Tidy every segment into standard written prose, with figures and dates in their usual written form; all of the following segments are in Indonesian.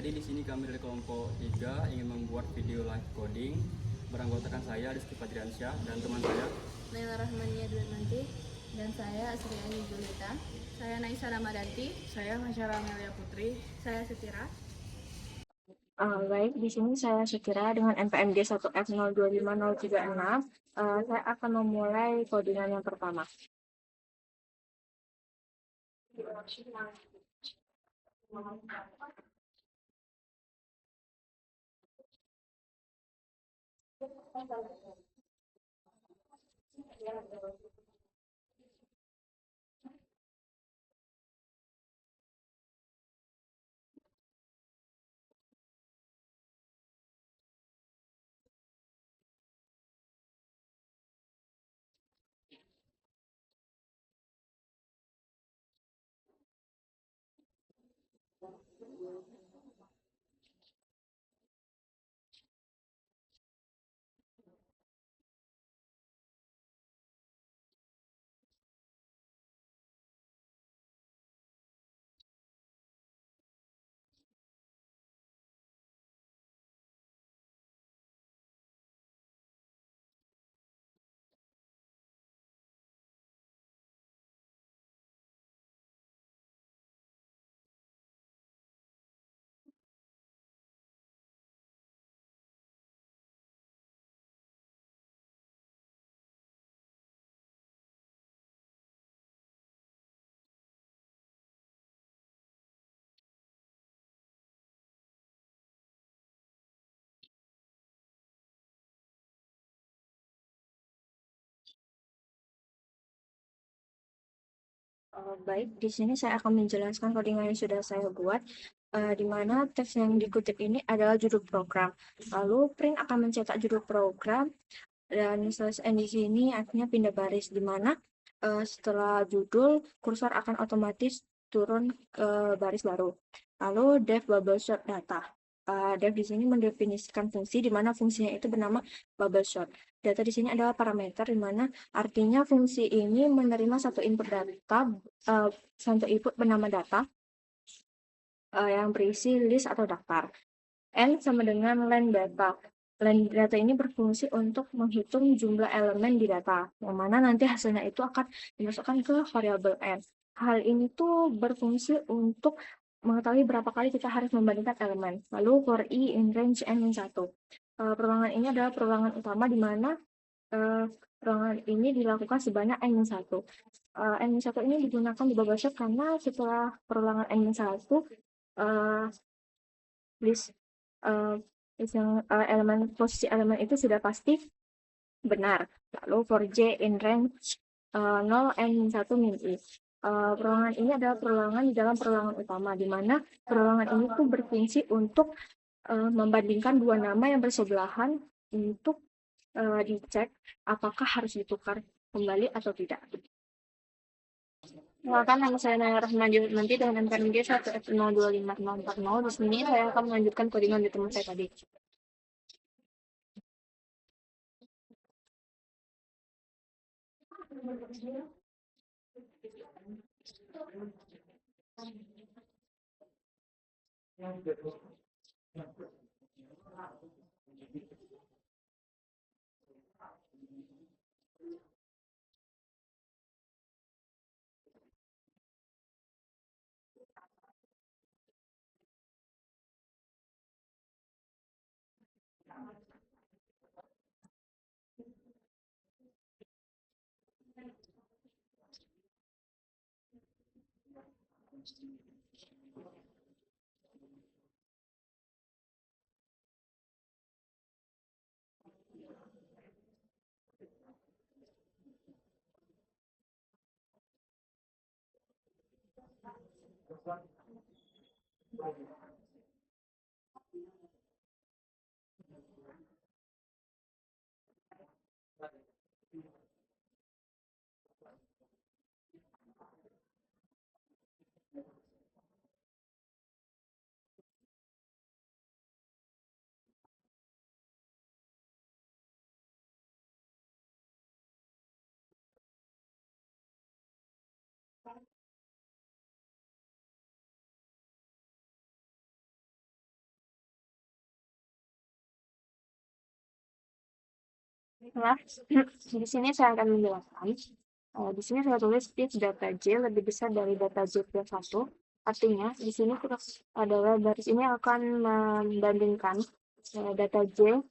Jadi di sini kami dari kelompok 3 ingin membuat video live coding beranggotakan saya Rizky Fadriansyah dan teman saya Naila Rahmania Dwianti, dan saya Sri Ani Julita. Saya Naisa Ramadanti. Saya Masyara Amelia Putri. Saya Setira. Baik, di sini saya Syukira dengan NPMG 1F025036. Saya akan memulai codingan yang pertama. Baik, di sini saya akan menjelaskan codingan yang sudah saya buat, di mana teks yang dikutip ini adalah judul program. Lalu print akan mencetak judul program, dan slash n di sini artinya pindah baris, di mana setelah judul kursor akan otomatis turun ke baris baru. Lalu def bubble sort data. Def di sini mendefinisikan fungsi, di mana fungsinya itu bernama bubble sort. Data di sini adalah parameter, di mana artinya fungsi ini menerima satu input data, satu input bernama data yang berisi list atau daftar. N sama dengan len data. Len data ini berfungsi untuk menghitung jumlah elemen di data, yang mana nanti hasilnya itu akan dimasukkan ke variabel N. Hal ini tuh berfungsi untuk mengetahui berapa kali kita harus membandingkan elemen. Lalu for i in range n-1. Perulangan ini adalah perulangan utama, di mana perulangan ini dilakukan sebanyak n-1. N-1 ini digunakan di bubble sort karena setelah perulangan n-1, list posisi elemen itu sudah pasti benar. Lalu for j in range 0 n-1 min i. Perulangan ini adalah perulangan di dalam perulangan utama, di mana perulangan ini tuh berfungsi untuk membandingkan dua nama yang bersebelahan untuk dicek apakah harus ditukar kembali atau tidak. Silakan, nama saya Naya Rahmadi nanti dengan NPMG 1F025040. Di sini saya akan melanjutkan codingan di teman saya tadi. Nah, di sini saya akan menjelaskan. Di sini saya tulis if data J lebih besar dari data J plus 1. Artinya, di sini adalah garis ini akan membandingkan data J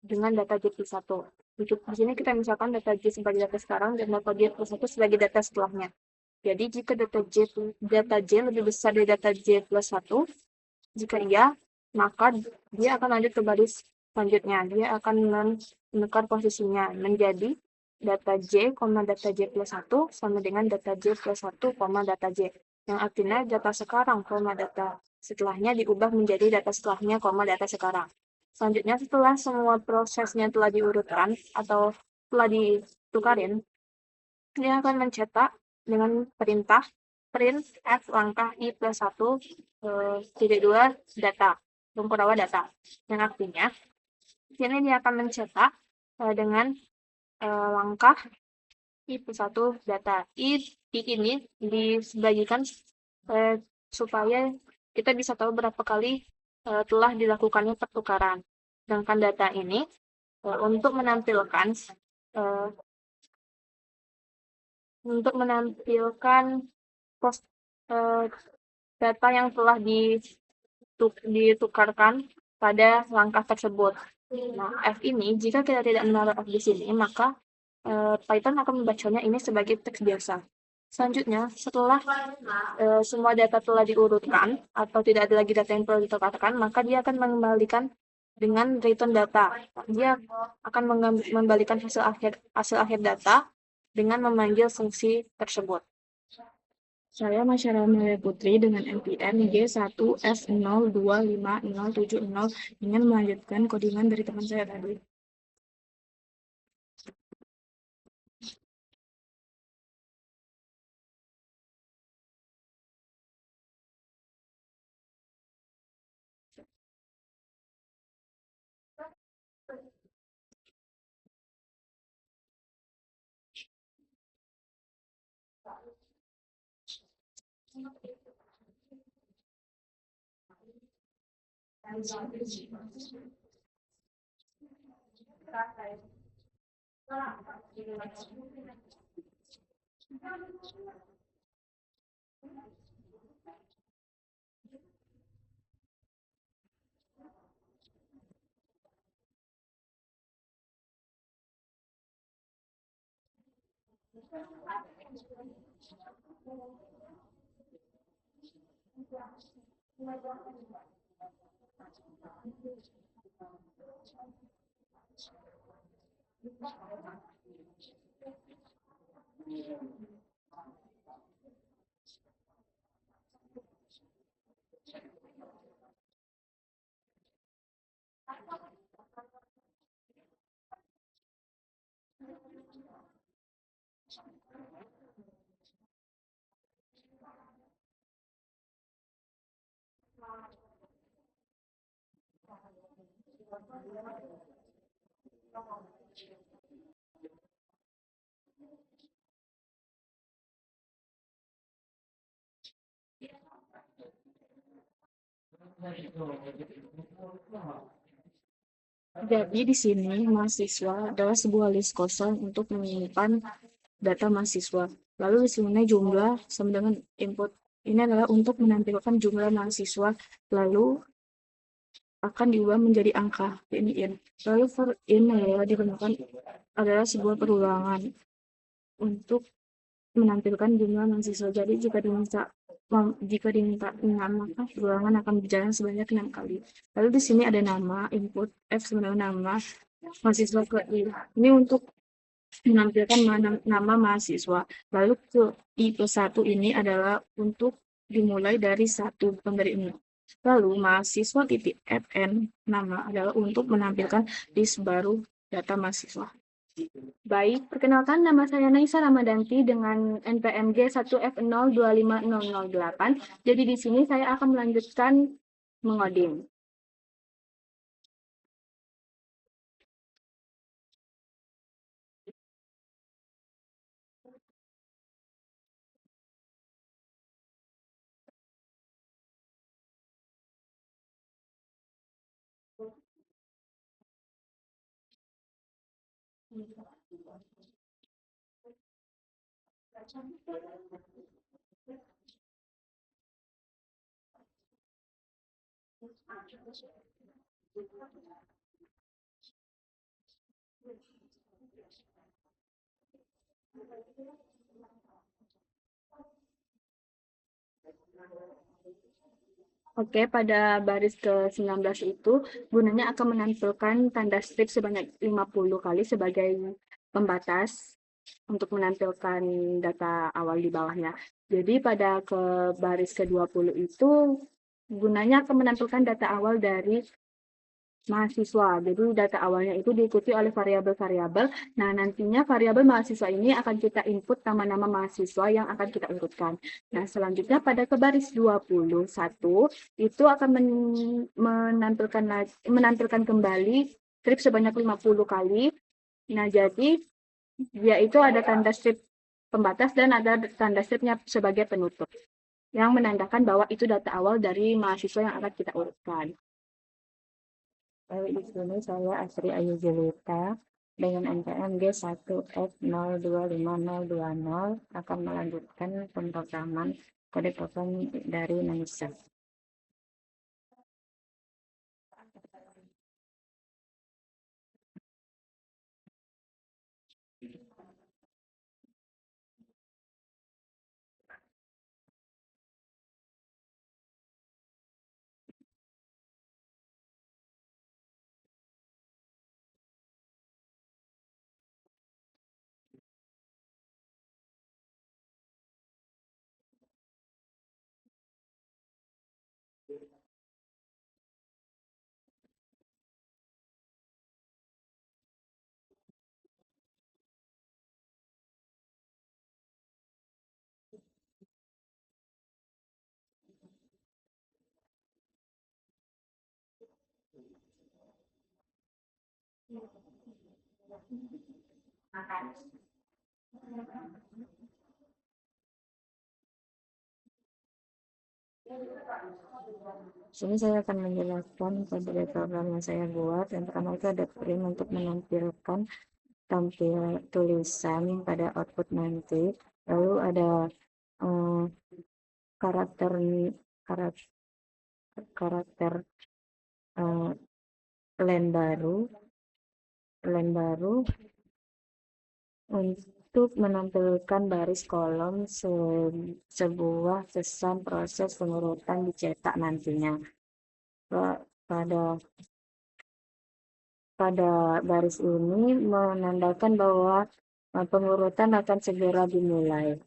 dengan data J plus 1. Di sini kita misalkan data J sebagai data sekarang dan data J plus 1 sebagai data setelahnya. Jadi, jika data J lebih besar dari data J plus 1, jika iya, maka dia akan lanjut ke baris selanjutnya. Dia akan menukar posisinya menjadi data J, data J plus 1 sama dengan data J plus 1, data J. Yang artinya data sekarang, data setelahnya diubah menjadi data setelahnya, data sekarang. Selanjutnya, setelah semua prosesnya telah diurutkan atau telah ditukarin, dia akan mencetak dengan perintah print f langkah i plus 1 titik 2 data, rumput rawa data. Yang artinya, sini dia akan mencetak dengan langkah i plus 1 data. I ini dibagikan supaya kita bisa tahu berapa kali telah dilakukannya pertukaran. Sedangkan data ini untuk menampilkan data yang telah ditukarkan pada langkah tersebut. Nah, F ini, jika kita tidak menaruh F di sini, maka Python akan membacanya ini sebagai teks biasa. Selanjutnya, setelah semua data telah diurutkan, atau tidak ada lagi data yang perlu ditukarkan, maka dia akan mengembalikan dengan return data. Dia akan mengembalikan hasil akhir data dengan memanggil fungsi tersebut. Saya Masyara Amelia Putri dengan NPM G1F0255070 ingin melanjutkan codingan dari teman saya tadi. Jadi di sini mahasiswa adalah sebuah list kosong untuk menyimpan data mahasiswa. Lalu di sini jumlah sama dengan input. Ini adalah untuk menampilkan jumlah mahasiswa. Lalu akan diubah menjadi angka ini in. Lalu for in adalah sebuah perulangan untuk menampilkan jumlah mahasiswa. Jadi jika diminta 6, maka perulangan akan berjalan sebanyak 6 kali. Lalu di sini ada nama input F sebenarnya nama mahasiswa ke I. Ini untuk menampilkan nama mahasiswa. Lalu ke I plus 1 ini adalah untuk dimulai dari 1, bukan dari 6. Lalu mahasiswa titik fn nama adalah untuk menampilkan list baru data mahasiswa. Baik, perkenalkan nama saya Naisa Ramadanti dengan NPM G1F025008. Jadi di sini saya akan melanjutkan mengoding. Oke, pada baris ke-19 itu gunanya akan menampilkan tanda strip sebanyak 50 kali sebagai pembatas untuk menampilkan data awal di bawahnya. Jadi pada baris ke-20 itu gunanya akan menampilkan data awal dari mahasiswa. Jadi data awalnya itu diikuti oleh variabel-variabel. Nah, nantinya variabel mahasiswa ini akan kita input nama-nama mahasiswa yang akan kita urutkan. Nah, selanjutnya pada ke baris 21 itu akan menampilkan kembali strip sebanyak 50 kali. Nah, jadi yaitu ada tanda strip pembatas dan ada tanda stripnya sebagai penutup yang menandakan bahwa itu data awal dari mahasiswa yang akan kita urutkan. Di sini saya Asri Ayu Julita dengan NPM G1F025020 akan melanjutkan pemrograman kode program dari Naisa. Sini saya akan menjelaskan kode program yang saya buat. Yang pertama itu ada print untuk menampilkan tulisan pada output nanti. Lalu ada karakter karakter len baru untuk menampilkan baris kolom sebuah pesan proses pengurutan dicetak nantinya. Pada baris ini menandakan bahwa pengurutan akan segera dimulai.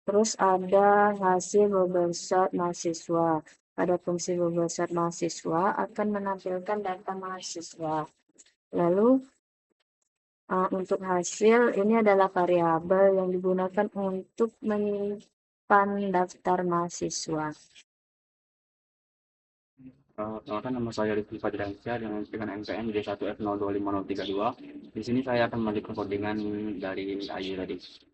Terus ada hasil bubble sort mahasiswa. Pada fungsi bubble sort mahasiswa akan menampilkan data mahasiswa. Lalu untuk hasil ini adalah variabel yang digunakan untuk menyimpan daftar mahasiswa. Perkenalkan, nama saya Rizky Fadransyah dengan NPM G1F025032. Di sini saya akan melanjutkan codingan dari Ayu tadi.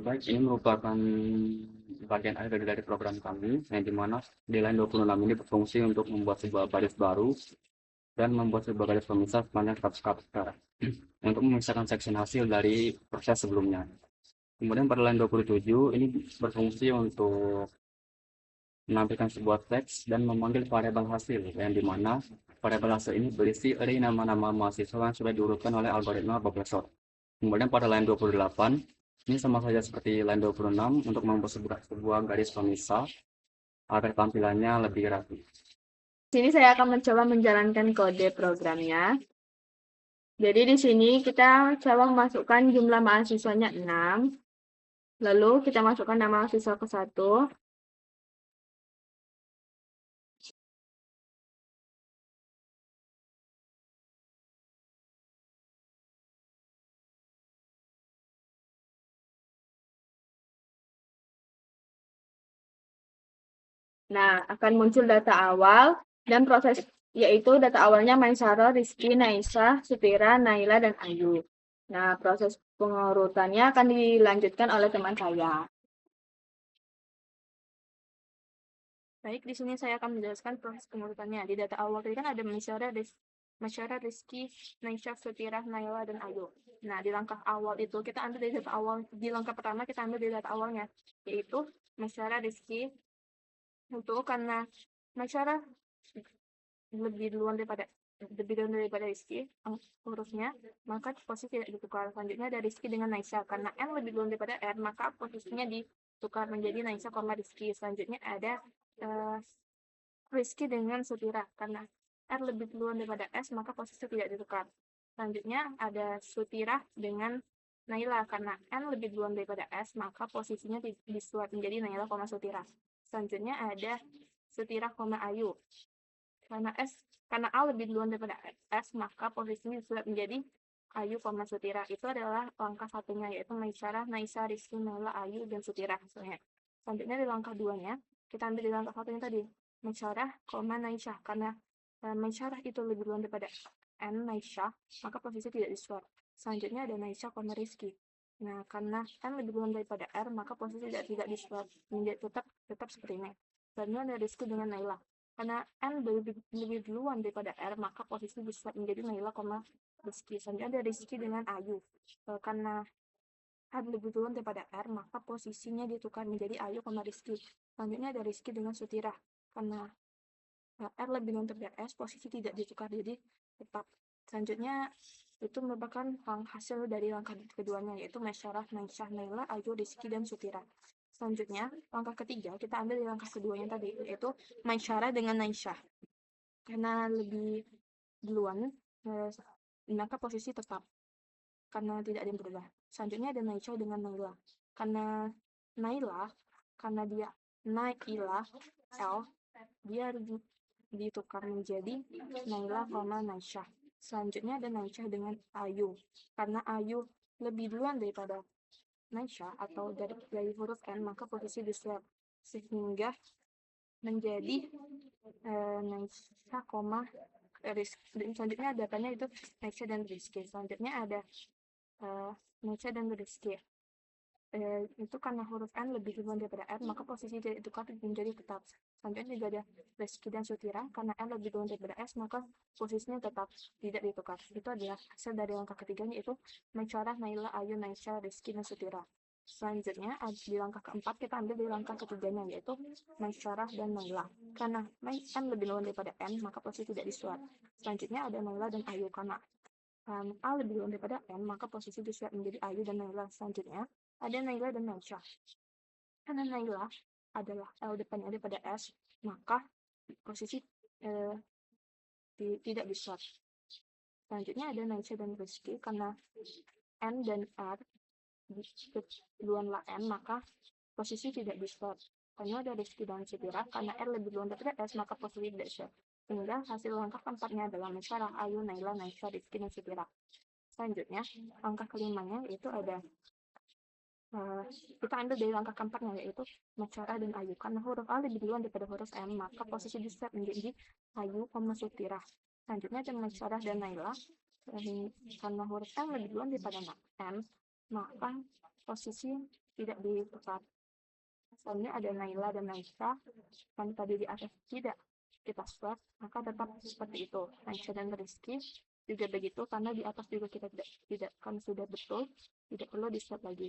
Baik, ini merupakan bagian akhir dari program kami, yang dimana di line 26 ini berfungsi untuk membuat sebuah baris baru dan membuat sebuah garis pemisah sepanjang 100 karakter untuk memisahkan section hasil dari proses sebelumnya. Kemudian pada line 27 ini berfungsi untuk menampilkan sebuah teks dan memanggil variabel hasil, yang dimana variabel hasil ini berisi array nama-nama mahasiswa yang sudah diurutkan oleh algoritma Boblesor. Kemudian pada line 28 ini sama saja seperti line 26 untuk membuat sebuah garis pemisah agar tampilannya lebih rapi. Sini saya akan mencoba menjalankan kode programnya. Jadi di sini kita coba memasukkan jumlah mahasiswanya 6. Lalu kita masukkan nama mahasiswa ke 1. Nah, akan muncul data awal dan proses, yaitu data awalnya Maisaro, Rizky, Naisa, Sutira, Naila, dan Ayu. Nah, proses pengurutannya akan dilanjutkan oleh teman saya. Baik, di sini saya akan menjelaskan proses pengurutannya. Di data awal tadi kan ada Masyara, Rizky, Naisha, Sutira, Naila, dan Ayu. Nah, di langkah awal itu kita ambil dari data awal. Di langkah pertama kita ambil dari data awalnya, yaitu Masyara, Rizky. Untuk karena Masyara lebih duluan daripada Rizky hurufnya, maka posisi tidak ditukar. Selanjutnya ada Rizky dengan Naisha. Karena N lebih duluan daripada R, maka posisinya ditukar menjadi Naisha, Rizky. Selanjutnya ada Rizky dengan Sutira. Karena R lebih duluan daripada S, maka posisi tidak ditukar. Selanjutnya ada Sutira dengan Naila. Karena N lebih duluan daripada S, maka posisinya disuap menjadi Naila, Sutira. Selanjutnya ada Sutira, Ayu. Karena A lebih duluan daripada S, maka posisinya disuap menjadi Ayu, Sutira. Itu adalah langkah satunya, yaitu Maisara, Naisa, Rizky, Naila, Ayu, dan Sutira. Selanjutnya di langkah 2-nya, kita ambil di langkah satunya tadi, Maisara, Naisha. Karena Maisara itu lebih duluan daripada N, Naisha, maka posisi tidak disuap. Selanjutnya ada Naisha, Rizky. Nah, karena N lebih duluan daripada R, maka posisi tidak disuap, tetap seperti ini. Selanjutnya ada Rizky dengan Naila. Karena N lebih duluan daripada R, maka posisi disuap menjadi Naila, Rizky. Selanjutnya ada Rizky dengan Ayu. Karena N lebih duluan daripada R, maka posisinya ditukar menjadi Ayu, Rizky. Selanjutnya ada Rizky dengan Sutira. Karena R lebih duluan daripada S, posisi tidak ditukar, jadi tetap. Selanjutnya itu merupakan hasil dari langkah keduanya, yaitu Masyarah, Naisha, Naila, Ayu, Rizky, dan Sutira. Selanjutnya, langkah ketiga, kita ambil di langkah keduanya tadi, yaitu Masyarah dengan Naisha. Karena lebih duluan, maka posisi tetap, karena tidak ada yang berubah. Selanjutnya ada Naisha dengan Naila. Karena Naila, karena dia Naila, L, dia ditukar menjadi Naila, Naisha. Selanjutnya ada Naisha dengan Ayu. Karena Ayu lebih duluan daripada Naisha atau dari huruf N, maka posisi disuap sehingga menjadi Naisha, Rizky. Selanjutnya datanya itu Naisha dan Rizky. Selanjutnya ada Naisha dan Rizky. Itu karena huruf N lebih duluan daripada R, maka posisi dari ditukar menjadi tetap. Selanjutnya juga ada Rizky dan Sutira. Karena N lebih duluan daripada S, maka posisinya tetap tidak ditukar. Itu adalah hasil dari langkah ketiganya, yaitu Masyarah, Naila, Ayu, Naisha, Rizky, dan Sutira. Selanjutnya di langkah keempat kita ambil di langkah ketiganya, yaitu Masyarah dan Naila. Karena N lebih duluan daripada N, maka posisi tidak disuap. Selanjutnya ada Naila dan Ayu. Karena A lebih duluan daripada N, maka posisi disuap menjadi Ayu dan Naila. Selanjutnya ada Naila dan Naisha. Karena Naila adalah L depannya daripada S, maka posisi tidak disuap. Selanjutnya ada Naisha dan Rizky. Karena N dan R duluanlah N, maka posisi tidak disuap. Karena ada Rizky dan Sutira. Karena R lebih duluan daripada S, maka posisi tidak disuap. Sehingga hasil langkah keempatnya adalah Masyarah, Ayu, Naila, Naisha, Rizky, dan Sutira. Selanjutnya, langkah kelimanya yaitu ada kita ambil dari langkah keempatnya, yaitu Masyarah dan Ayu. Karena huruf A lebih duluan daripada huruf M, maka posisi disuap menjadi Ayu, Sutira. Selanjutnya ada Masyarah dan Naila. Karena huruf M lebih duluan daripada M, maka posisi tidak ditukar. Misalnya ada Naila dan Naisha, kan tadi di atas tidak kita swap, maka tetap seperti itu. Naisha dan Rizky juga begitu, karena di atas juga kita tidak kan sudah betul, tidak perlu di swap lagi.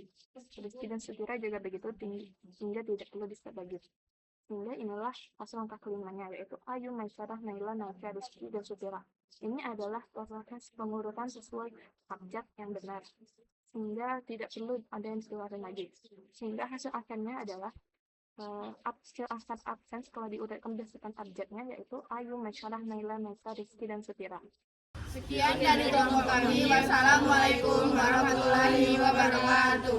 Rizky dan Sutira juga begitu, sehingga tidak perlu di swap lagi. Sehingga inilah hasil langkah kelimanya, yaitu Ayu, Maisyarah, Naila, Naifah, Rizky, dan Sutira. Ini adalah proses pengurutan sesuai abjad yang benar, sehingga tidak perlu ada yang dikeluarkan lagi. Sehingga hasil akhirnya adalah hasil akad absen setelah diurutkan berdasarkan abjadnya, yaitu Ayu, Maisyarah, Naila, Naifah, Rizky, dan Sutira. Sekian dari kelompok kami. Wassalamualaikum warahmatullahi wabarakatuh.